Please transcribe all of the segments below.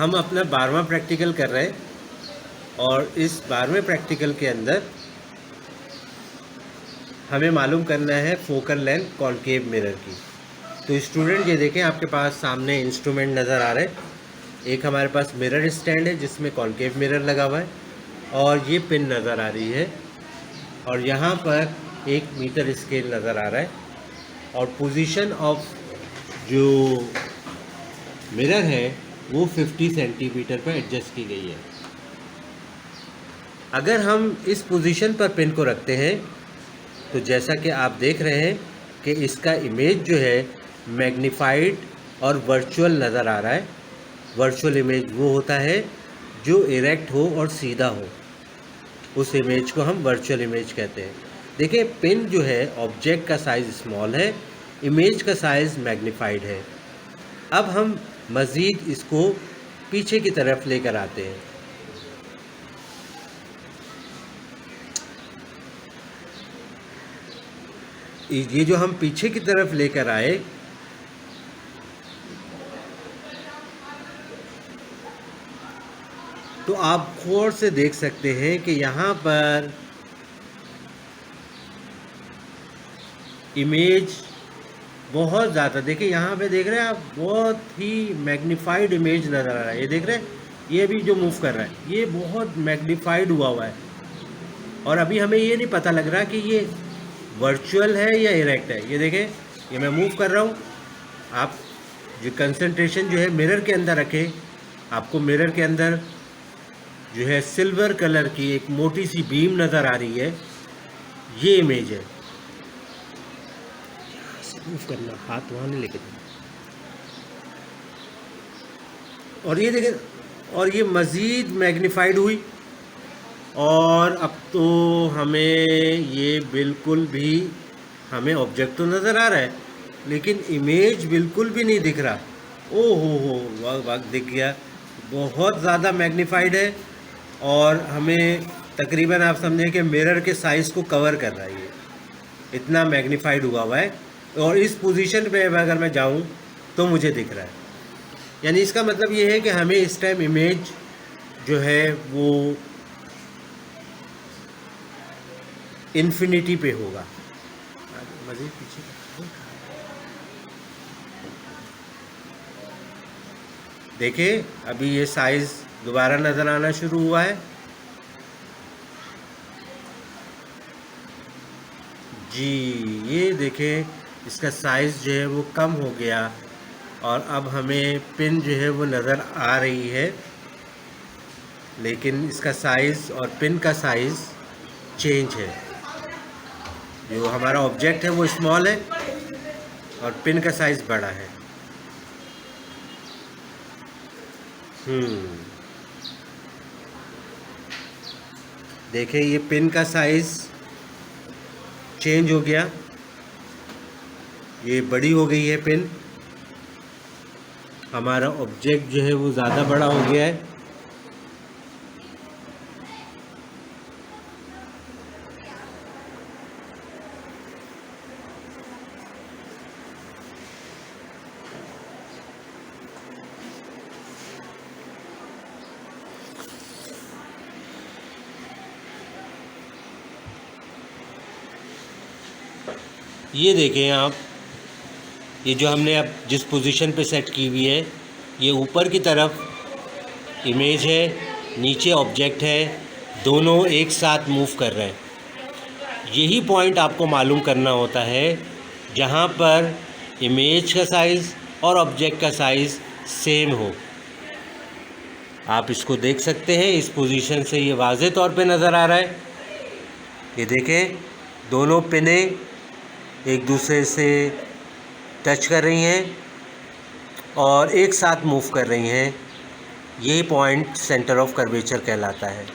हम अपना 12वां प्रैक्टिकल कर रहे हैं और इस 12वें प्रैक्टिकल के अंदर हमें मालूम करना है फोकल लेंथ कॉन्केव मिरर की। तो स्टूडेंट ये देखें, आपके पास सामने इंस्ट्रूमेंट नज़र आ रहे हैं। एक हमारे पास मिरर स्टैंड है जिसमें कॉन्केव मिरर लगा हुआ है और ये पिन नज़र आ रही है और यहाँ पर एक मीटर स्केल नज़र आ रहा है और पोजीशन ऑफ जो मिरर है वो 50 सेंटीमीटर पर एडजस्ट की गई है। अगर हम इस पोजीशन पर पिन को रखते हैं तो जैसा कि आप देख रहे हैं कि इसका इमेज जो है मैग्नीफाइड और वर्चुअल नज़र आ रहा है। वर्चुअल इमेज वो होता है जो इरेक्ट हो और सीधा हो, उस इमेज को हम वर्चुअल इमेज कहते हैं। देखिए, पिन जो है ऑब्जेक्ट का साइज़ स्मॉल है, इमेज का साइज़ मैग्नीफाइड है। अब हम मज़ीद इसको पीछे की तरफ लेकर आते हैं। ये जो हम पीछे की तरफ लेकर आए, तो आप गौर से देख सकते हैं कि यहाँ पर इमेज बहुत ज़्यादा, देखिए यहाँ पे देख रहे हैं आप, बहुत ही मैग्नीफाइड इमेज नज़र आ रहा है। ये देख रहे हैं, ये भी जो मूव कर रहा है ये बहुत मैग्नीफाइड हुआ है और अभी हमें ये नहीं पता लग रहा कि ये वर्चुअल है या इरेक्ट है। ये देखें, ये मैं मूव कर रहा हूँ। आप जो कंसंट्रेशन जो है मिरर के अंदर रखें, आपको मिरर के अंदर जो है सिल्वर कलर की एक मोटी सी बीम नज़र आ रही है, ये इमेज है। मूव करना, हाथ वहाँ नहीं लेके जाना। और ये देखें, और ये मज़ीद मैग्नीफाइड हुई और अब तो हमें ये बिल्कुल भी, हमें ऑब्जेक्ट तो नज़र आ रहा है लेकिन इमेज बिल्कुल भी नहीं दिख रहा। हो वाह, दिख गया, बहुत ज़्यादा मैग्नीफाइड है और हमें तकरीबन आप समझें कि मिरर के साइज़ को कवर कर रहा है। ये इतना मैग्नीफाइड हुआ है और इस पोजीशन पे अगर मैं जाऊं तो मुझे दिख रहा है। यानी इसका मतलब ये है कि हमें इस टाइम इमेज जो है वो इन्फिनिटी पे होगा। मज़ीद पीछे देखिए, अभी ये साइज़ दोबारा नज़र आना शुरू हुआ है जी। ये देखें, इसका साइज़ जो है वो कम हो गया और अब हमें पिन जो है वो नज़र आ रही है, लेकिन इसका साइज़ और पिन का साइज़ चेंज है। जो हमारा ऑब्जेक्ट है वो स्मॉल है और पिन का साइज़ बड़ा है। देखिए, ये पिन का साइज़ चेंज हो गया, ये बड़ी हो गई है पिन। हमारा ऑब्जेक्ट जो है वो ज़्यादा बड़ा हो गया है। ये देखें आप, ये जो हमने अब जिस पोजीशन पे सेट की हुई है, ये ऊपर की तरफ इमेज है, नीचे ऑब्जेक्ट है, दोनों एक साथ मूव कर रहे हैं। यही पॉइंट आपको मालूम करना होता है जहाँ पर इमेज का साइज़ और ऑब्जेक्ट का साइज़ सेम हो। आप इसको देख सकते हैं, इस पोजीशन से ये वाज़े तौर पे नज़र आ रहा है। ये देखें, दोनों पिनें एक दूसरे से टच कर रही हैं और एक साथ मूव कर रही हैं। यही पॉइंट सेंटर ऑफ कर्वेचर कहलाता है।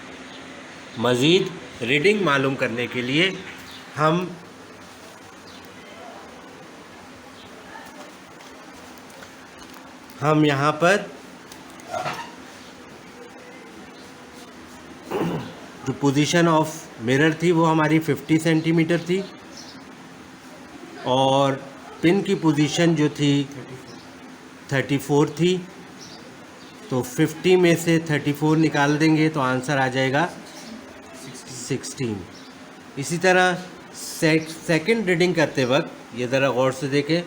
मज़ीद रीडिंग मालूम करने के लिए हम यहाँ पर जो पोजीशन ऑफ मिरर थी वो हमारी 50 सेंटीमीटर थी और पिन की पोजीशन जो थी 34 थी तो 50 में से 34 निकाल देंगे तो आंसर आ जाएगा 16। इसी तरह सेकंड रीडिंग करते वक्त ये ज़रा गौर से देखें,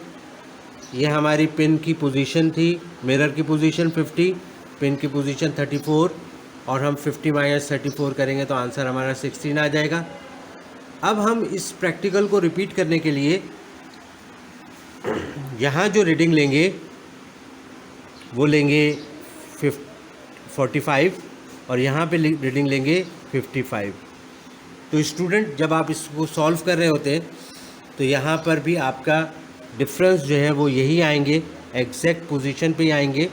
ये हमारी पिन की पोजीशन थी, मिरर की पोजीशन 50, पिन की पोजीशन 34, और हम 50 माइनस 34 करेंगे तो आंसर हमारा 16 आ जाएगा। अब हम इस प्रैक्टिकल को रिपीट करने के लिए यहाँ जो रीडिंग लेंगे वो लेंगे 45 और यहाँ पे रीडिंग लेंगे 55। तो स्टूडेंट जब आप इसको सॉल्व कर रहे होते हैं तो यहाँ पर भी आपका डिफरेंस जो है वो यही आएंगे, एग्जैक्ट पोजीशन पे ही आएंगे।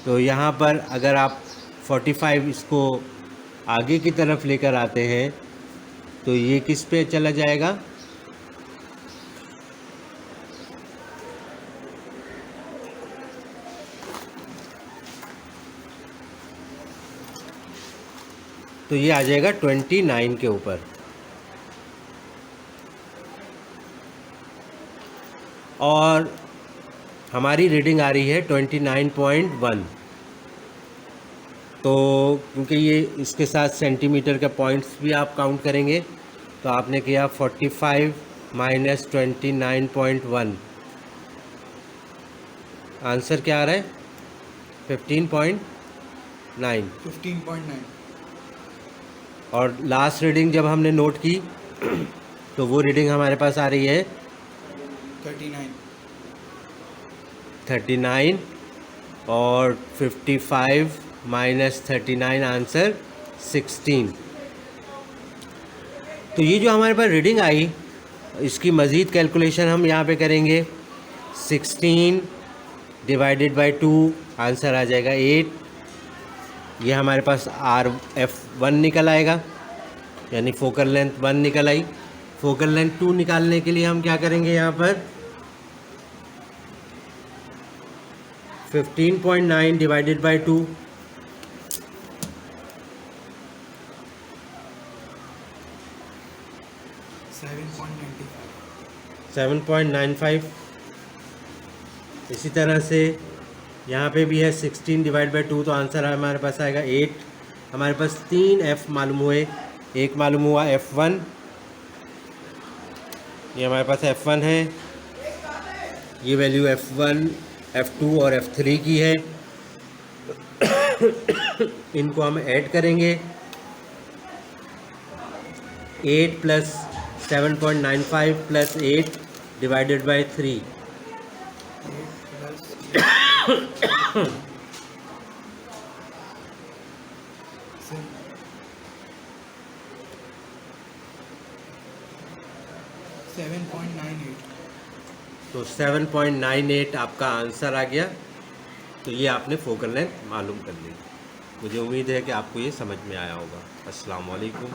तो यहाँ पर अगर आप 45 इसको आगे की तरफ लेकर आते हैं तो ये किस पे चला जाएगा, तो ये आ जाएगा 29 के ऊपर। और हमारी रीडिंग आ रही है 29.1। तो क्योंकि ये इसके साथ सेंटीमीटर के पॉइंट्स भी आप काउंट करेंगे तो आपने किया 45 माइनस 29.1, आंसर क्या आ रहा है 15.9। और लास्ट रीडिंग जब हमने नोट की तो वो रीडिंग हमारे पास आ रही है 39 और 55 माइनस 39 आंसर 16। तो ये जो हमारे पास रीडिंग आई इसकी मज़ीद कैलकुलेशन हम यहाँ पे करेंगे। 16 डिवाइडेड बाय 2 आंसर आ जाएगा 8। ये हमारे पास RF1 निकल आएगा, यानी फोकल लेंथ 1 निकल आई। फोकल लेंथ 2 निकालने के लिए हम क्या करेंगे, यहाँ पर 15.9 डिवाइडेड बाय 2 7.95। इसी तरह से यहाँ पे भी है 16 डिवाइड बाई 2 तो आंसर हमारे पास आएगा 8। हमारे पास 3 F मालूम हुए, एक मालूम हुआ F1, ये हमारे पास F1 है, ये वैल्यू F1 F2 और F3 की है। इनको हम ऐड करेंगे, 8 प्लस 7.95 प्लस 8 डिवाइडेड बाई 3 तो 7.98 आपका आंसर आ गया। तो ये आपने फोकल लेंथ मालूम कर ली। मुझे उम्मीद है कि आपको ये समझ में आया होगा। अस्सलाम वालेकुम।